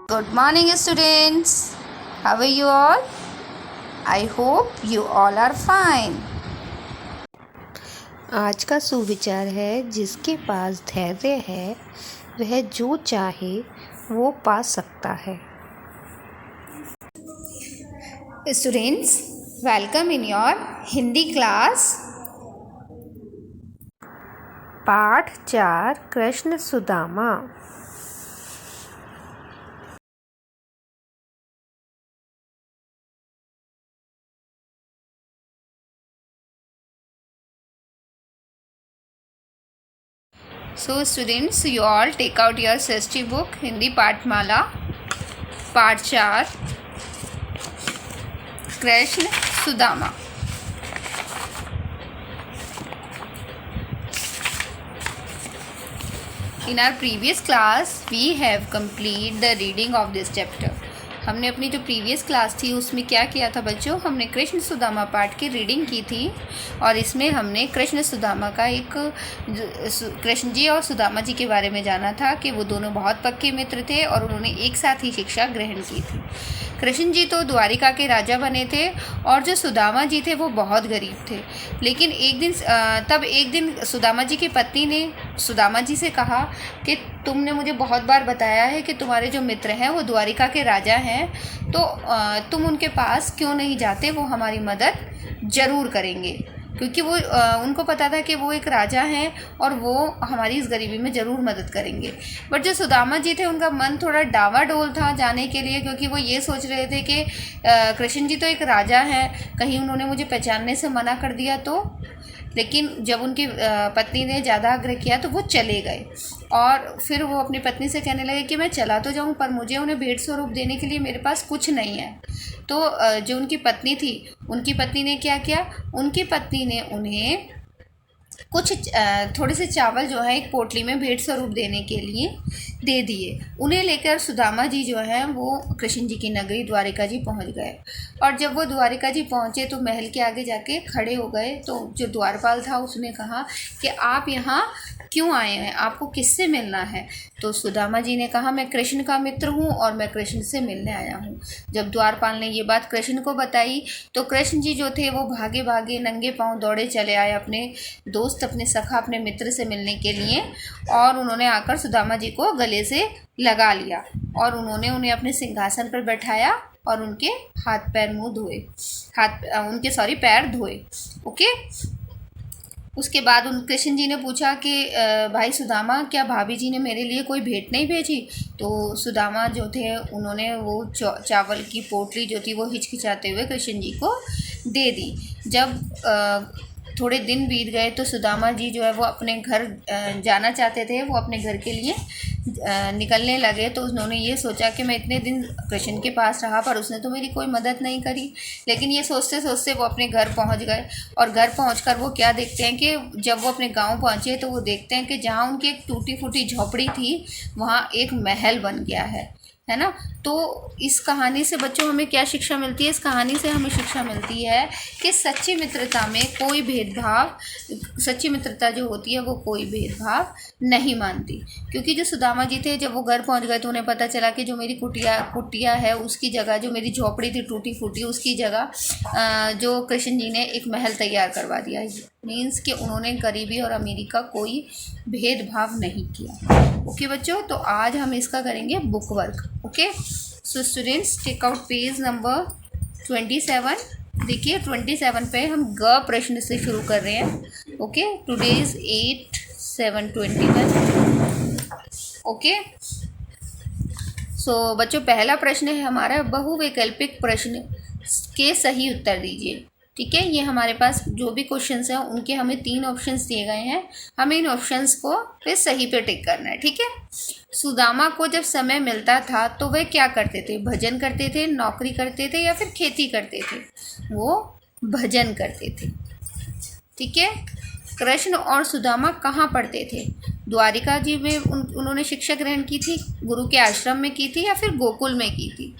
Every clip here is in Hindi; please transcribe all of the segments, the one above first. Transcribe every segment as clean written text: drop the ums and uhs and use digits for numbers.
Good morning, students. How are you all? I hope you all are fine. आज का सुविचार है, जिसके पास धैर्य है वह जो चाहे वो पा सकता है। Students, welcome in your Hindi class. पाठ 4 Krishna Sudama. So, students, you all take out your Shashti book, Hindi Pathmala, Part 4, Krishna Sudama. In our previous class, we have completed the reading of this chapter. हमने अपनी जो प्रीवियस क्लास थी उसमें क्या किया था बच्चों, हमने कृष्ण सुदामा पाठ की रीडिंग की थी और इसमें हमने कृष्ण सुदामा का एक कृष्ण जी और सुदामा जी के बारे में जाना था कि वो दोनों बहुत पक्के मित्र थे और उन्होंने एक साथ ही शिक्षा ग्रहण की थी। कृष्ण जी तो द्वारिका के राजा बने थे और जो सुदामा जी थे वो बहुत गरीब थे। लेकिन एक दिन सुदामा जी की पत्नी ने सुदामा जी से कहा कि तुमने मुझे बहुत बार बताया है कि तुम्हारे जो मित्र हैं वो द्वारिका के राजा हैं, तो तुम उनके पास क्यों नहीं जाते, वो हमारी मदद ज़रूर करेंगे। क्योंकि वो उनको पता था कि वो एक राजा हैं और वो हमारी इस गरीबी में ज़रूर मदद करेंगे। बट जो सुदामा जी थे उनका मन थोड़ा डावाडोल था जाने के लिए, क्योंकि वो ये सोच रहे थे कि कृष्ण जी तो एक राजा हैं, कहीं उन्होंने मुझे पहचानने से मना कर दिया तो। लेकिन जब उनकी पत्नी ने ज़्यादा आग्रह किया तो वो चले गए और फिर वो अपनी पत्नी से कहने लगे कि मैं चला तो जाऊं पर मुझे उन्हें भेंट स्वरूप देने के लिए मेरे पास कुछ नहीं है। तो जो उनकी पत्नी थी, उनकी पत्नी ने क्या किया, उनकी पत्नी ने उन्हें कुछ थोड़े से चावल जो है एक पोटली में भेंट स्वरूप देने के लिए दे दिए। उन्हें लेकर सुदामा जी जो हैं वो कृष्ण जी की नगरी द्वारिका जी पहुंच गए और जब वो द्वारिका जी पहुंचे तो महल के आगे जाके खड़े हो गए। तो जो द्वारपाल था उसने कहा कि आप यहाँ क्यों आए हैं, आपको किससे मिलना है। तो सुदामा जी ने कहा मैं कृष्ण का मित्र हूँ और मैं कृष्ण से मिलने आया हूँ। जब द्वारपाल ने ये बात कृष्ण को बताई तो कृष्ण जी जो थे वो भागे भागे नंगे पांव दौड़े चले आए अपने दोस्त, अपने सखा, अपने मित्र से मिलने के लिए और उन्होंने आकर सुदामा जी को गले से लगा लिया और उन्होंने उन्हें अपने सिंहासन पर बैठाया और उनके हाथ पैर मुँह धोए, पैर धोए। ओके। उसके बाद उन कृष्ण जी ने पूछा कि भाई सुदामा, क्या भाभी जी ने मेरे लिए कोई भेंट नहीं भेजी। तो सुदामा जो थे उन्होंने वो चावल की पोटली जो थी वो हिचकिचाते हुए कृष्ण जी को दे दी। जब थोड़े दिन बीत गए तो सुदामा जी जो है वो अपने घर जाना चाहते थे, वो अपने घर के लिए निकलने लगे। तो उन्होंने ये सोचा कि मैं इतने दिन कृष्ण के पास रहा पर उसने तो मेरी कोई मदद नहीं करी। लेकिन ये सोचते सोचते वो अपने घर पहुंच गए और घर पहुंचकर वो क्या देखते हैं कि जब वो अपने गांव पहुंचे तो वो देखते हैं कि जहां उनकी एक टूटी फूटी झोपड़ी थी वहां एक महल बन गया है ना। तो इस कहानी से बच्चों हमें क्या शिक्षा मिलती है, इस कहानी से हमें शिक्षा मिलती है कि सच्ची मित्रता में कोई भेदभाव, सच्ची मित्रता जो होती है वो कोई भेदभाव नहीं मानती। क्योंकि जो सुदामा जी थे जब वो घर पहुंच गए तो उन्हें पता चला कि जो मेरी कुटिया है उसकी जगह, जो मेरी झोपड़ी थी टूटी फूटी उसकी जगह जो कृष्ण जी ने एक महल तैयार करवा दिया। मीन्स कि उन्होंने गरीबी और अमीरी का कोई भेदभाव नहीं किया। ओके बच्चों, तो आज हम इसका करेंगे book work. Okay, so students take out page number 27। देखिए 27 पे हम ग प्रश्न से शुरू कर रहे हैं। Okay, today is 8/7/21। ओके, सो बच्चों पहला प्रश्न है हमारा बहुवैकल्पिक प्रश्न के सही उत्तर दीजिए। ठीक है, ये हमारे पास जो भी क्वेश्चंस हैं उनके हमें 3 ऑप्शंस दिए गए हैं, हमें इन ऑप्शंस को फिर सही पे टिक करना है। ठीक है, सुदामा को जब समय मिलता था तो वह क्या करते थे, भजन करते थे, नौकरी करते थे या फिर खेती करते थे। वो भजन करते थे। ठीक है, कृष्ण और सुदामा कहाँ पढ़ते थे, द्वारिका जी में उन्होंने शिक्षा ग्रहण की थी, गुरु के आश्रम में की थी या फिर गोकुल में की थी।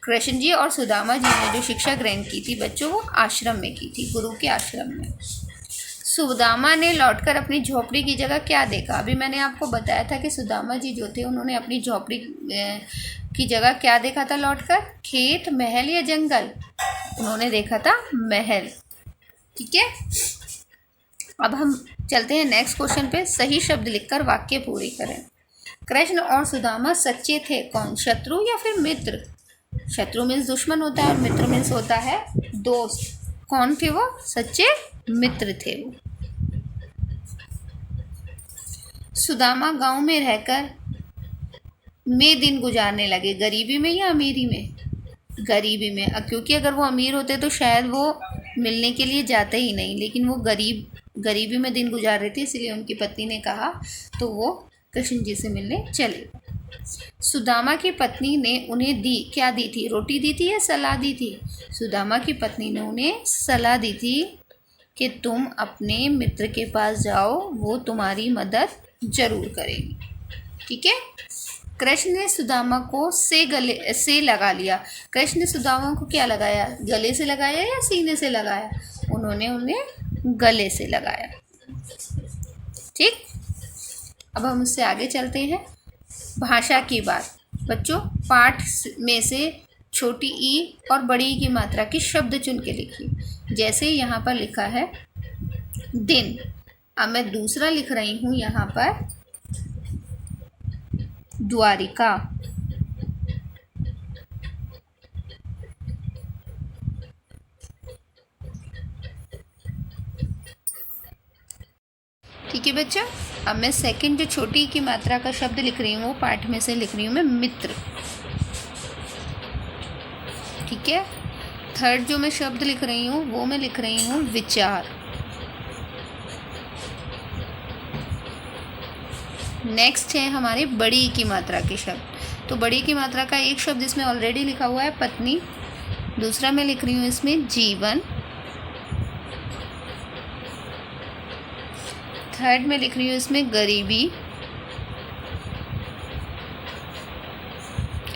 कृष्ण जी और सुदामा जी ने जो शिक्षा ग्रहण की थी बच्चों वो आश्रम में की थी, गुरु के आश्रम में। सुदामा ने लौटकर अपनी झोपड़ी की जगह क्या देखा? अभी मैंने आपको बताया था कि सुदामा जी जो थे उन्होंने अपनी झोपड़ी की जगह क्या देखा था लौटकर? खेत, महल या जंगल? उन्होंने देखा था महल। ठीक है, अब हम चलते हैं नेक्स्ट क्वेश्चन पे। सही शब्द लिखकर वाक्य पूरी करें। कृष्ण और सुदामा सच्चे थे कौन? शत्रु या फिर मित्र? शत्रु मीन्स दुश्मन होता है और मित्र मीन्स होता है दोस्त। कौन थे वो? सच्चे मित्र थे वो। सुदामा गांव में रहकर दिन गुजारने लगे, गरीबी में या अमीरी में? गरीबी में, क्योंकि अगर वो अमीर होते तो शायद वो मिलने के लिए जाते ही नहीं, लेकिन वो गरीबी में दिन गुजार रहे थे, इसलिए उनकी पत्नी ने कहा तो वो कृष्ण जी से मिलने चले। सुदामा की पत्नी ने उन्हें क्या दी थी? रोटी दी थी या सलाह दी थी? सुदामा की पत्नी ने उन्हें सलाह दी थी कि तुम अपने मित्र के पास जाओ, वो तुम्हारी मदद जरूर करेगी। ठीक है। कृष्ण ने सुदामा को गले से लगा लिया। कृष्ण ने सुदामा को क्या लगाया? गले से लगाया या सीने से लगाया? उन्होंने उन्हें गले से लगाया। ठीक, अब हम उससे आगे चलते हैं। भाषा की बात। बच्चों, पाठ में से छोटी ई और बड़ी ई की मात्रा की शब्द चुन के लिखिए। जैसे यहाँ पर लिखा है दिन, अब मैं दूसरा लिख रही हूँ यहाँ पर द्वारिका। ठीक है बच्चा, अब मैं सेकंड जो छोटी की मात्रा का शब्द लिख रही हूँ वो पाठ में से लिख रही हूँ मैं मित्र। ठीक है। थर्ड जो मैं शब्द लिख रही हूँ वो मैं लिख रही हूँ विचार। नेक्स्ट है हमारे बड़ी की मात्रा के शब्द। तो बड़ी की मात्रा का एक शब्द इसमें ऑलरेडी लिखा हुआ है पत्नी। दूसरा मैं लिख रही हूँ इसमें जीवन। थर्ड में लिख रही हूँ इसमें गरीबी।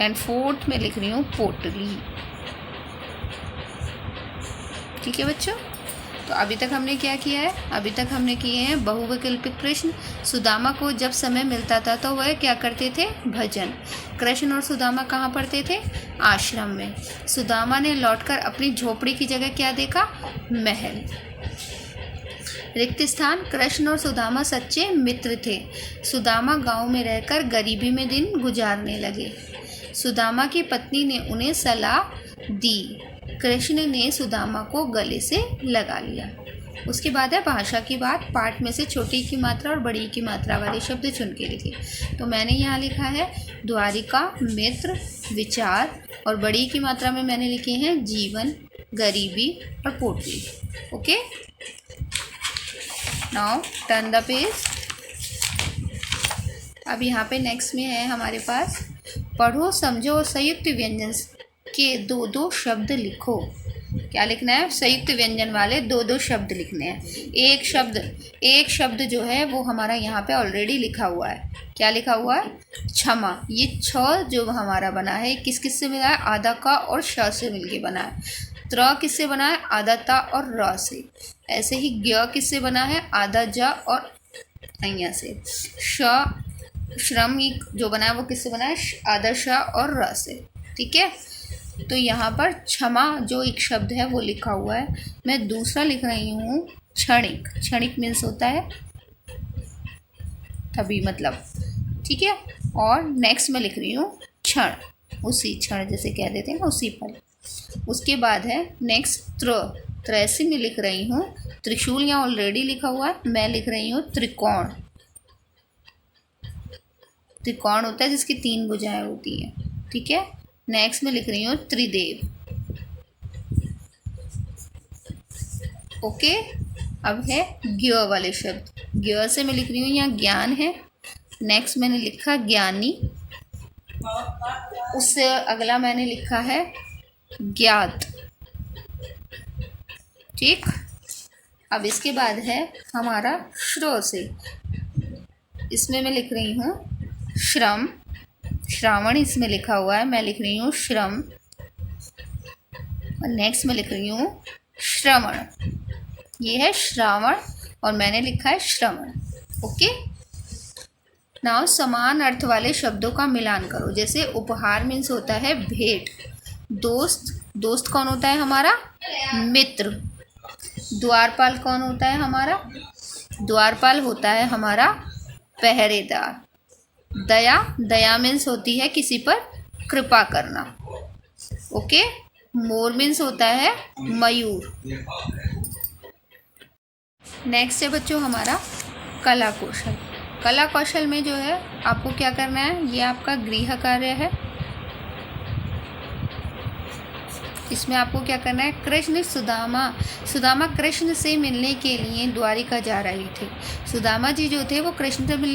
एंड फोर्थ में लिख रही हूँ पोटली। ठीक है बच्चों, तो अभी तक हमने क्या किया है? अभी तक हमने किए हैं बहुविकल्पिक प्रश्न। सुदामा को जब समय मिलता था तो वह क्या करते थे? भजन। कृष्ण और सुदामा कहाँ पढ़ते थे? आश्रम में। सुदामा ने लौटकर अपनी झोपड़ी की जगह क्या देखा? महल। रिक्त स्थान। कृष्ण और सुदामा सच्चे मित्र थे। सुदामा गांव में रहकर गरीबी में दिन गुजारने लगे। सुदामा की पत्नी ने उन्हें सलाह दी। कृष्ण ने सुदामा को गले से लगा लिया। उसके बाद है भाषा की बात। पाठ में से छोटी की मात्रा और बड़ी की मात्रा वाले शब्द चुन के लिखे। तो मैंने यहाँ लिखा है द्वारिका, मित्र, विचार, और बड़ी की मात्रा में मैंने लिखे हैं जीवन, गरीबी और पोटली। Okay, now turn the page. अब यहाँ पे नेक्स्ट में है हमारे पास पढ़ो, समझो और संयुक्त व्यंजन के दो दो शब्द लिखो। क्या लिखना है? संयुक्त व्यंजन वाले दो दो शब्द लिखने हैं। एक शब्द जो है वो हमारा यहाँ पे ऑलरेडी लिखा हुआ है। क्या लिखा हुआ है? क्षमा। ये छ जो हमारा बना है किस किस से मिला है? आधा का और श से मिलके बना है। त्र किससे बना है? आधा ता और र से। ऐसे ही ज्ञ किससे बना है? आधा ज और अय्या से। श्रम जो बना है वो किससे बना है? आधा श और र से। ठीक है, तो यहाँ पर क्षमा जो एक शब्द है वो लिखा हुआ है। मैं दूसरा लिख रही हूँ क्षणिक। क्षणिक मीन्स होता है तभी, मतलब। ठीक है, और नेक्स्ट मैं लिख रही हूँ क्षण, उसी क्षण जैसे कह देते हैं ना, उसी पर। उसके बाद है नेक्स्ट त्रैसी में लिख रही हूँ त्रिशूल। यहाँ ऑलरेडी लिखा हुआ है, मैं लिख रही हूँ त्रिकोण। त्रिकोण होता है जिसकी 3 भुजाएं होती हैं। ठीक है, नेक्स्ट में लिख रही हूँ त्रिदेव। ओके, अब है ज्ञ वाले शब्द। ज्ञ से मैं लिख रही हूँ यहाँ ज्ञान है। नेक्स्ट मैंने लिखा ज्ञानी। उससे अगला मैंने लिखा है ज्ञात। ठीक, अब इसके बाद है हमारा श्रो से। इसमें मैं लिख रही हूँ श्रम। श्रावण इसमें लिखा हुआ है, मैं लिख रही हूँ श्रम। और नेक्स्ट में लिख रही हूँ श्रवण। ये है श्रावण, और मैंने लिखा है श्रवण। ओके, नाउ समान अर्थ वाले शब्दों का मिलान करो। जैसे उपहार मीन्स होता है भेंट, दोस्त, दोस्त कौन होता है हमारा? मित्र। द्वारपाल कौन होता है हमारा? द्वारपाल होता है हमारा पहरेदार। दया, दया मीन्स होती है किसी पर कृपा करना। ओके, मोर मीन्स होता है मयूर। नेक्स्ट है बच्चों हमारा कला कौशल। कला कौशल में जो है आपको क्या करना है, ये आपका गृह कार्य है। इसमें आपको क्या करना है, कृष्ण सुदामा कृष्ण से मिलने के लिए द्वारिका जा रहे थे। सुदामा जी जो थे वो कृष्ण से मिलने